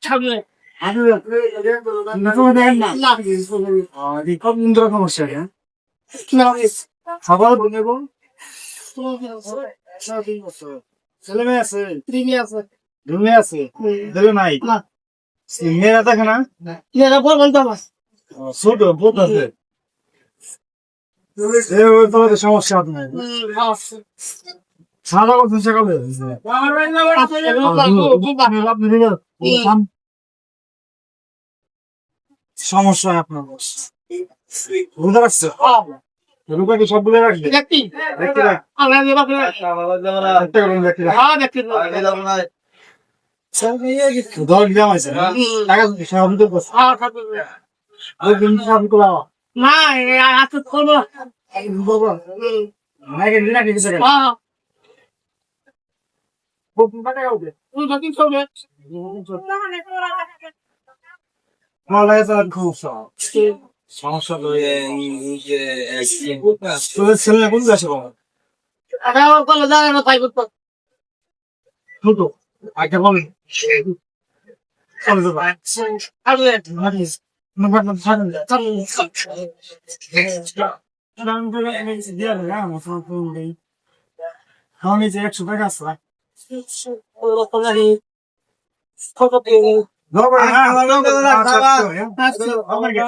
সামনে খাবার বানাবো ছেলে মেয়ে আছে প্রিমি আছে ধুমে আছে দেবে নাই না মেয়েরা দেখে না এরা বলবেন তো আমার ছোট বোধ আছে তোমাদের সমস্যা আপনার সাদা কথা শেখাবে সমস্যা আপনার বুঝতে পারছো রূপা কি সব বলে রাখবে দেখি দেখতে রাখ আল্লাহ দেবা করে একটা করে দেখতে রাখ হ্যাঁ দেখি দল দিলাম আছে টাকা সব তো বস হ্যাঁ খাবে আর দিন সব কোলা না আজ করবো বাবা নাকি দিনা কি কিছু হ্যাঁ খুব টাকা হবে তুই দেখি সবে ভালো লাগে তো খুব সমস্যা তো এই যে তোদের ছেলে কোন দেশে বাবা আরে কলে জানে না পাইব তো ছোট আগে বল চলে যাবো আরে আমি যে 100 টাকা আছে ওরা তো জানি ছোট দিয়ে ধরো না